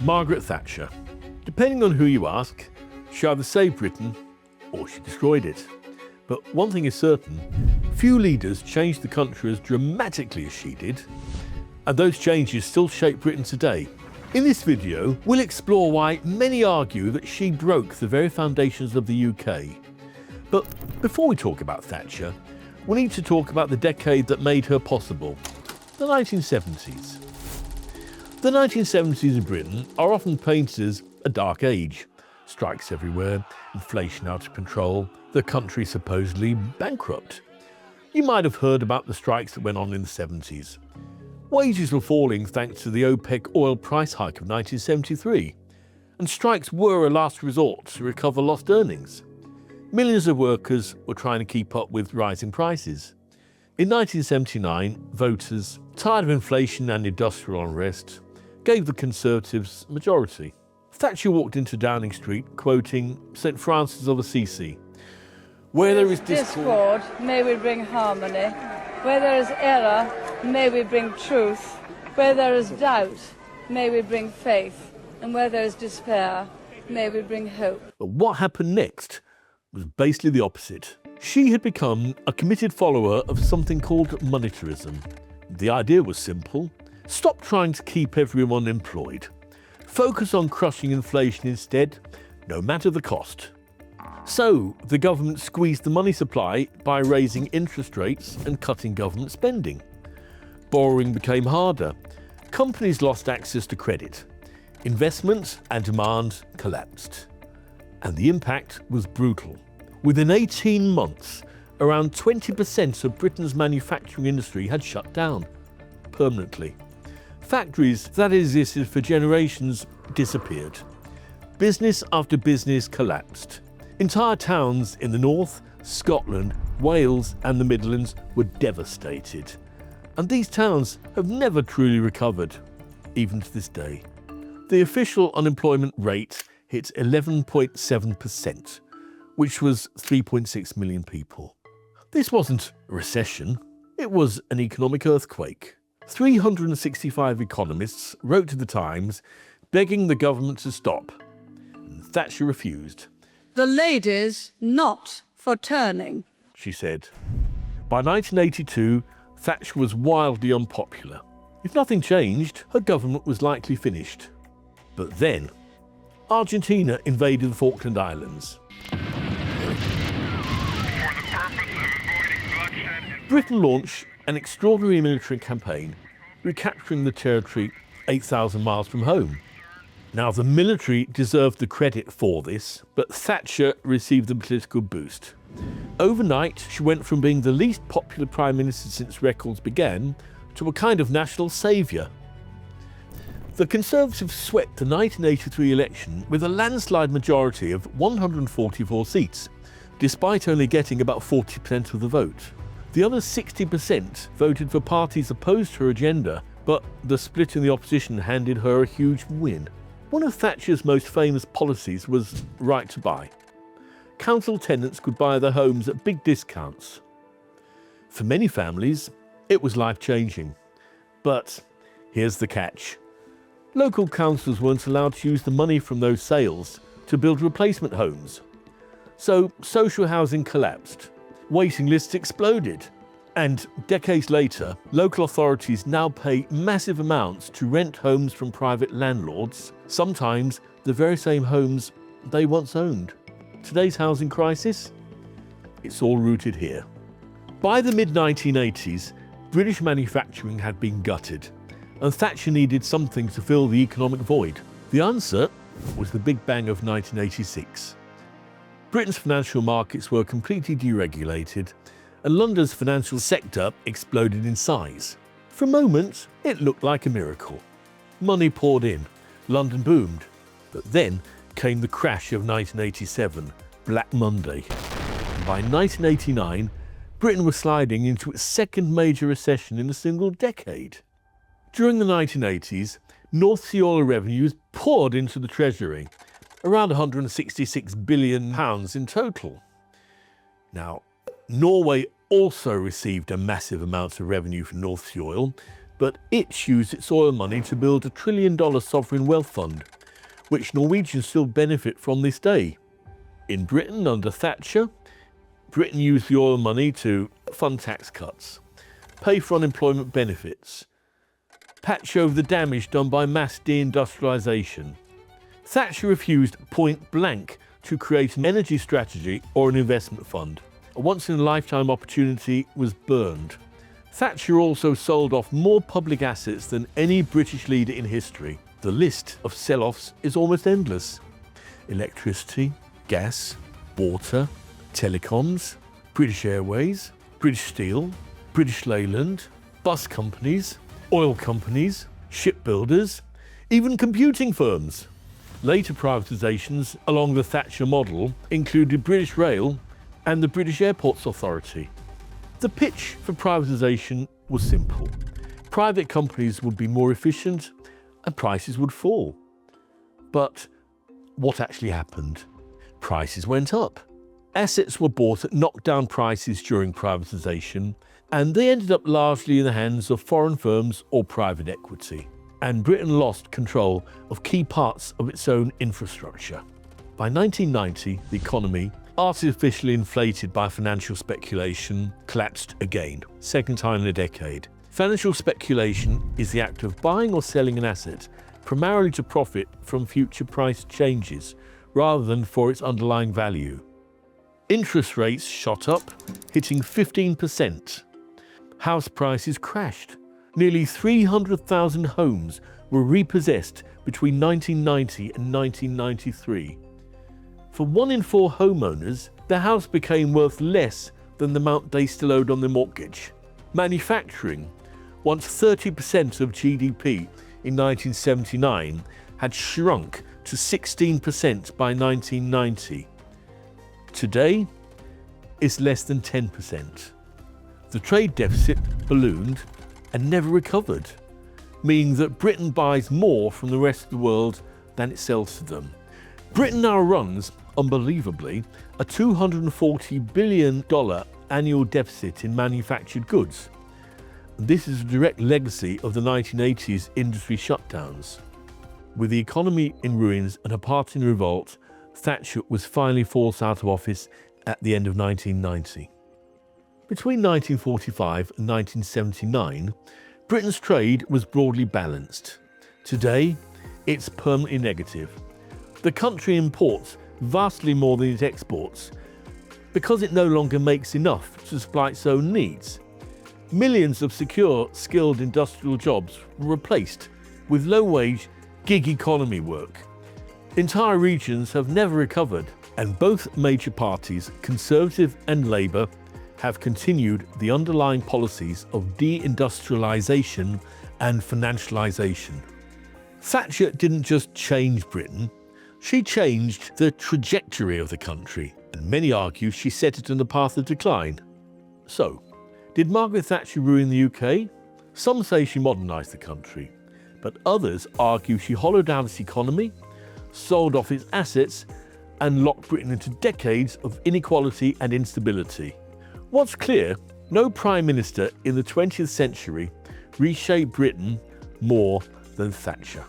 Margaret Thatcher. Depending on who you ask, she either saved Britain or she destroyed it. But one thing is certain, few leaders changed the country as dramatically as she did, and those changes still shape Britain today. In this video, we'll explore why many argue that she broke the very foundations of the UK. But before we talk about Thatcher, we need to talk about the decade that made her possible, the 1970s. The 1970s in Britain are often painted as a dark age. Strikes everywhere, inflation out of control, the country supposedly bankrupt. You might have heard about the strikes that went on in the 70s. Wages were falling thanks to the OPEC oil price hike of 1973, and strikes were a last resort to recover lost earnings. Millions of workers were trying to keep up with rising prices. In 1979, voters, tired of inflation and industrial unrest, gave the Conservatives a majority. Thatcher walked into Downing Street quoting St. Francis of Assisi, "Where there is discord, may we bring harmony. Where there is error, may we bring truth. Where there is doubt, may we bring faith. And where there is despair, may we bring hope." But what happened next was basically the opposite. She had become a committed follower of something called monetarism. The idea was simple. Stop trying to keep everyone employed. Focus on crushing inflation instead, no matter the cost. So, the government squeezed the money supply by raising interest rates and cutting government spending. Borrowing became harder. Companies lost access to credit. Investment and demand collapsed. And the impact was brutal. Within 18 months, around 20% of Britain's manufacturing industry had shut down permanently. Factories that existed for generations disappeared. Business after business collapsed. Entire towns in the north, Scotland, Wales and the Midlands were devastated. And these towns have never truly recovered, even to this day. The official unemployment rate hit 11.7%, which was 3.6 million people. This wasn't a recession, it was an economic earthquake. 365 economists wrote to the Times begging the government to stop, and Thatcher refused. "The ladies not for turning," she said. By 1982, Thatcher was wildly unpopular. If nothing changed, her government was likely finished. But then, Argentina invaded the Falkland Islands. Britain launched an extraordinary military campaign, recapturing the territory 8,000 miles from home. Now, the military deserved the credit for this, but Thatcher received the political boost. Overnight, she went from being the least popular Prime Minister since records began to a kind of national saviour. The Conservatives swept the 1983 election with a landslide majority of 144 seats, despite only getting about 40% of the vote. The other 60% voted for parties opposed to her agenda, but the split in the opposition handed her a huge win. One of Thatcher's most famous policies was right to buy. Council tenants could buy their homes at big discounts. For many families, it was life-changing. But here's the catch. Local councils weren't allowed to use the money from those sales to build replacement homes. So social housing collapsed. Waiting lists exploded. And decades later, local authorities now pay massive amounts to rent homes from private landlords, sometimes the very same homes they once owned. Today's housing crisis? It's all rooted here. By the mid-1980s, British manufacturing had been gutted, and Thatcher needed something to fill the economic void. The answer was the Big Bang of 1986. Britain's financial markets were completely deregulated, and London's financial sector exploded in size. For a moment, it looked like a miracle. Money poured in, London boomed. But then came the crash of 1987, Black Monday. And by 1989, Britain was sliding into its second major recession in a single decade. During the 1980s, North Sea oil revenues poured into the Treasury, around £166 billion in total. Now, Norway also received a massive amount of revenue from North Sea oil, but it used its oil money to build $1 trillion sovereign wealth fund, which Norwegians still benefit from this day. In Britain, under Thatcher, Britain used the oil money to fund tax cuts, pay for unemployment benefits, patch over the damage done by mass deindustrialisation. Thatcher refused point blank to create an energy strategy or an investment fund. A once-in-a-lifetime opportunity was burned. Thatcher also sold off more public assets than any British leader in history. The list of sell-offs is almost endless. Electricity, gas, water, telecoms, British Airways, British Steel, British Leyland, bus companies, oil companies, shipbuilders, even computing firms. Later privatisations along the Thatcher model included British Rail and the British Airports Authority. The pitch for privatisation was simple. Private companies would be more efficient and prices would fall. But what actually happened? Prices went up. Assets were bought at knockdown prices during privatisation, and they ended up largely in the hands of foreign firms or private equity. And Britain lost control of key parts of its own infrastructure. By 1990, the economy, artificially inflated by financial speculation, collapsed again, second time in a decade. Financial speculation is the act of buying or selling an asset primarily to profit from future price changes, rather than for its underlying value. Interest rates shot up, hitting 15%. House prices crashed. Nearly 300,000 homes were repossessed between 1990 and 1993. For 1 in 4 homeowners, their house became worth less than the amount they still owed on their mortgage. Manufacturing, once 30% of GDP in 1979, had shrunk to 16% by 1990. Today, it's less than 10%. The trade deficit ballooned and never recovered, meaning that Britain buys more from the rest of the world than it sells to them. Britain now runs, unbelievably, a $240 billion annual deficit in manufactured goods. This is a direct legacy of the 1980s industry shutdowns. With the economy in ruins and a party in revolt, Thatcher was finally forced out of office at the end of 1990. Between 1945 and 1979, Britain's trade was broadly balanced. Today, it's permanently negative. The country imports vastly more than it exports because it no longer makes enough to supply its own needs. Millions of secure, skilled industrial jobs were replaced with low-wage, gig economy work. Entire regions have never recovered, and both major parties, Conservative and Labour, have continued the underlying policies of deindustrialisation and financialisation. Thatcher didn't just change Britain, she changed the trajectory of the country, and many argue she set it on the path of decline. So, did Margaret Thatcher ruin the UK? Some say she modernised the country, but others argue she hollowed out its economy, sold off its assets, and locked Britain into decades of inequality and instability. What's clear, no Prime Minister in the 20th century reshaped Britain more than Thatcher.